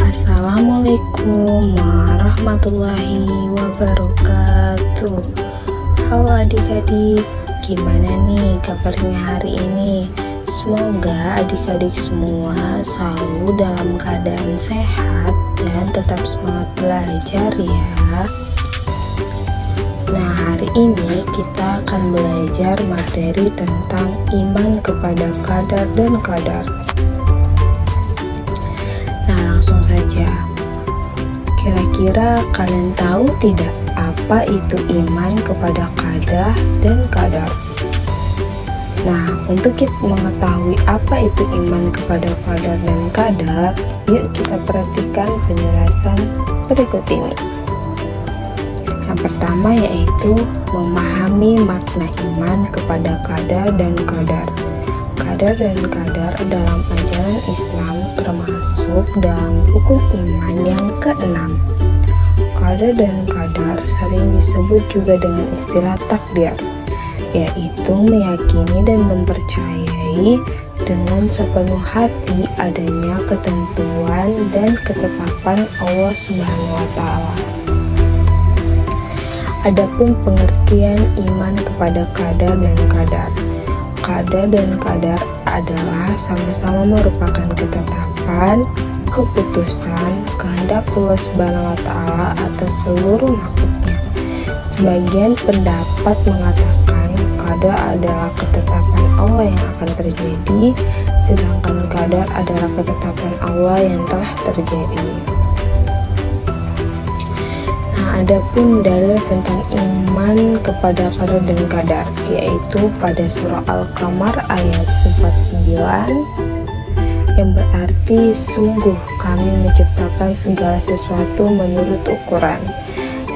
Assalamualaikum warahmatullahi wabarakatuh. Halo adik-adik, gimana nih kabarnya hari ini? Semoga adik-adik semua selalu dalam keadaan sehat dan tetap semangat belajar ya. Nah, hari ini kita akan belajar materi tentang iman kepada qadar dan qadar. Nah, langsung saja. Kira-kira kalian tahu tidak apa itu iman kepada qadar dan qadar? Nah, untuk kita mengetahui apa itu iman kepada qadar dan qadar, yuk kita perhatikan penjelasan berikut ini. Yang pertama yaitu memahami makna iman kepada qadar dan qadar. Qadar dan qadar dalam ajaran Islam termasuk dalam hukum iman yang keenam. Qadar dan qadar sering disebut juga dengan istilah takdir, yaitu meyakini dan mempercayai dengan sepenuh hati adanya ketentuan dan ketetapan Allah Subhanahu wa Ta'ala. Adapun pengertian iman kepada qadar dan qadar. Qadar dan qadar adalah sama-sama merupakan ketetapan, keputusan, kehendak Allah Subhanahu wa Ta'ala atas seluruh makhluknya. Sebagian pendapat mengatakan qadar adalah ketetapan Allah yang akan terjadi, sedangkan qadar adalah ketetapan Allah yang telah terjadi. Adapun dalil tentang iman kepada qadar dan qadar yaitu pada surah Al-Qamar ayat 49 yang berarti sungguh kami menciptakan segala sesuatu menurut ukuran.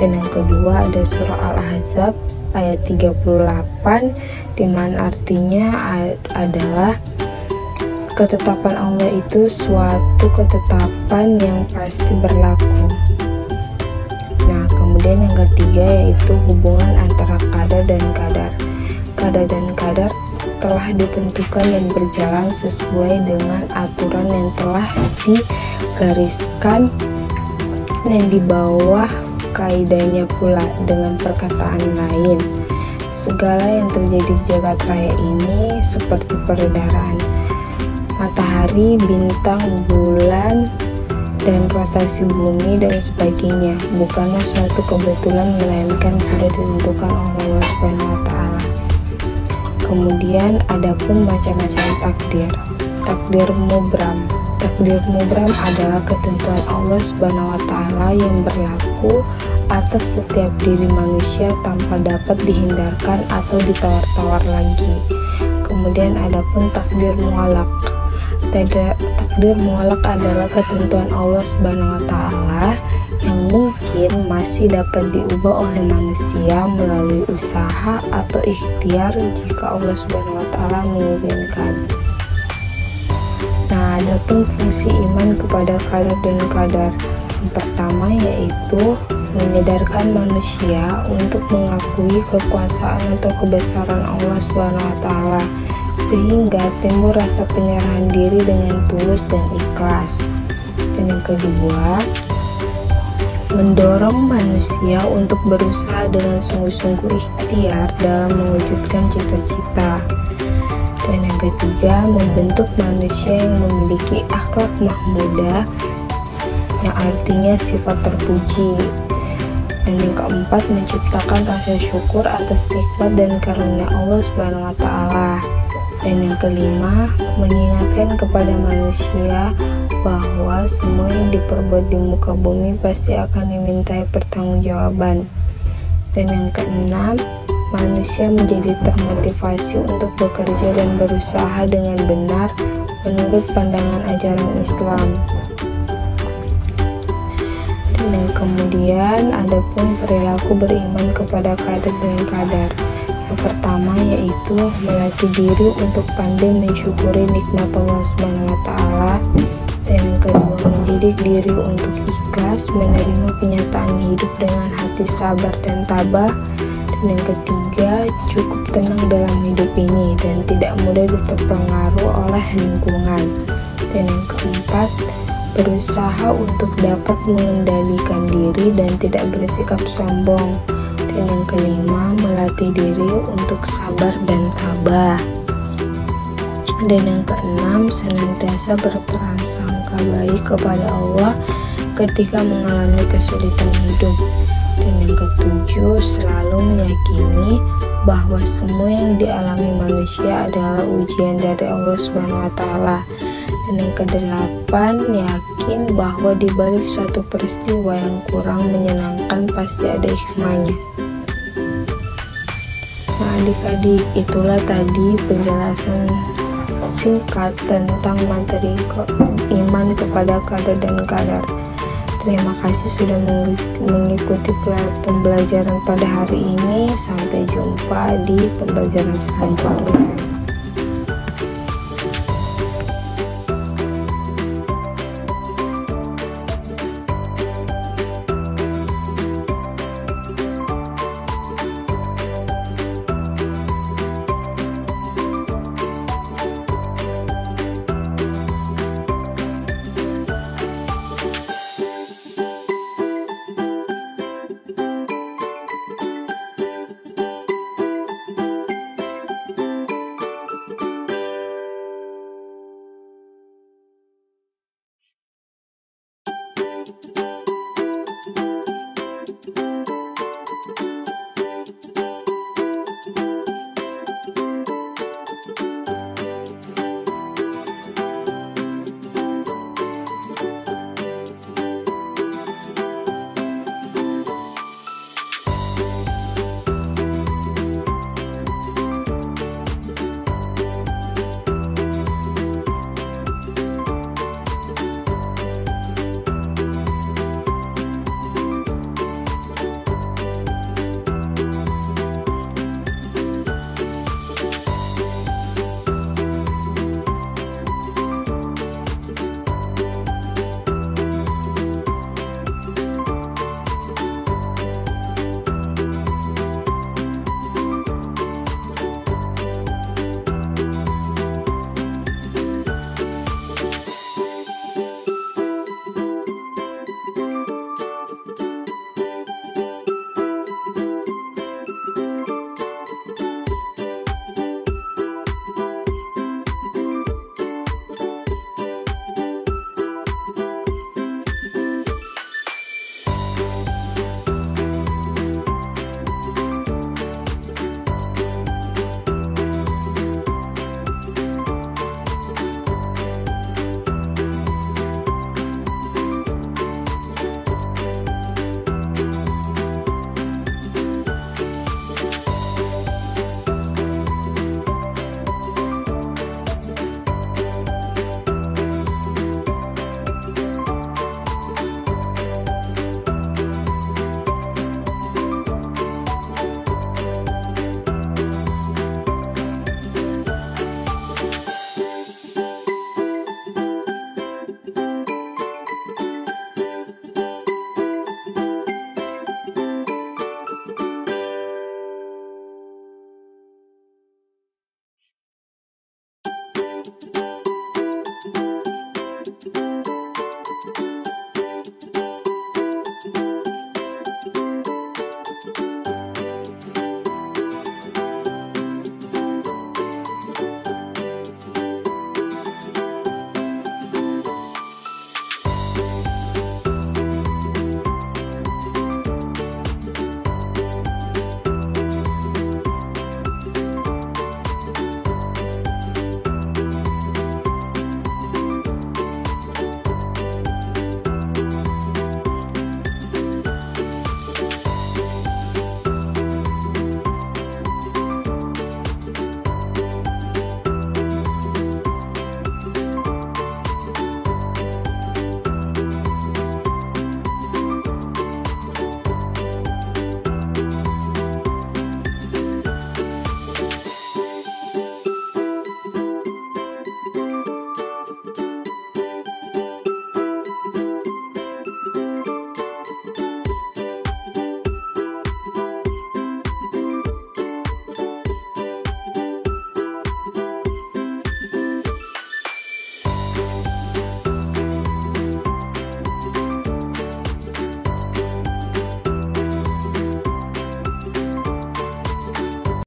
Dan yang kedua ada surah Al-Ahzab ayat 38 di mana artinya adalah ketetapan Allah itu suatu ketetapan yang pasti berlaku. Nah, kemudian yang ketiga yaitu hubungan antara qadar dan qadar. Qadar dan qadar telah ditentukan dan berjalan sesuai dengan aturan yang telah digariskan dan di bawah kaidahnya pula. Dengan perkataan lain, segala yang terjadi di jagat raya ini seperti peredaran matahari, bintang, bulan, dan rotasi bumi dan sebagainya bukanlah suatu kebetulan melainkan sudah ditentukan oleh Allah Subhanahu wa Ta'ala. Kemudian adapun macam-macam takdir. Takdir mubram. Takdir mubram adalah ketentuan Allah Subhanahu wa Ta'ala yang berlaku atas setiap diri manusia tanpa dapat dihindarkan atau ditawar-tawar lagi. Kemudian adapun takdir mu'allaq. Takdir mu'allaq adalah ketentuan Allah Subhanahu wa Ta'ala yang mungkin masih dapat diubah oleh manusia melalui usaha atau ikhtiar jika Allah Subhanahu wa Ta'ala mengizinkan. Nah, adapun fungsi iman kepada qadar dan qadar. Yang pertama yaitu menyadarkan manusia untuk mengakui kekuasaan atau kebesaran Allah Subhanahu wa Ta'ala, sehingga timbul rasa penyerahan diri dengan tulus dan ikhlas. Dan yang kedua, mendorong manusia untuk berusaha dengan sungguh-sungguh ikhtiar dalam mewujudkan cita-cita. Dan yang ketiga, membentuk manusia yang memiliki akhlak mahmudah, yang artinya sifat terpuji. Dan yang keempat, menciptakan rasa syukur atas nikmat dan karunia Allah Subhanahu wa Ta'ala. Dan yang kelima, mengingatkan kepada manusia bahwa semua yang diperbuat di muka bumi pasti akan dimintai pertanggungjawaban. Dan yang keenam, manusia menjadi termotivasi untuk bekerja dan berusaha dengan benar menurut pandangan ajaran Islam. Dan yang kemudian, adapun perilaku beriman kepada qadar dan qadar. Yang pertama yaitu melatih diri untuk pandai mensyukuri nikmat Allah Subhanahu wa Ta'ala. Dan yang kedua, mendidik diri untuk ikhlas menerima kenyataan hidup dengan hati sabar dan tabah. Dan yang ketiga, cukup tenang dalam hidup ini dan tidak mudah terpengaruh oleh lingkungan. Dan yang keempat, berusaha untuk dapat mengendalikan diri dan tidak bersikap sombong. Dan yang kelima, melatih diri untuk sabar dan tabah. Dan yang keenam, senantiasa berprasangka baik kepada Allah ketika mengalami kesulitan hidup. Dan yang ketujuh, selalu meyakini bahwa semua yang dialami manusia adalah ujian dari Allah Subhanahu wa Ta'ala. Dan yang kedelapan, yakin bahwa di balik suatu peristiwa yang kurang menyenangkan pasti ada hikmahnya. Nah, adik-adik, itulah tadi penjelasan singkat tentang materi iman kepada qadar dan qadar. Terima kasih sudah mengikuti pembelajaran pada hari ini. Sampai jumpa di pembelajaran selanjutnya.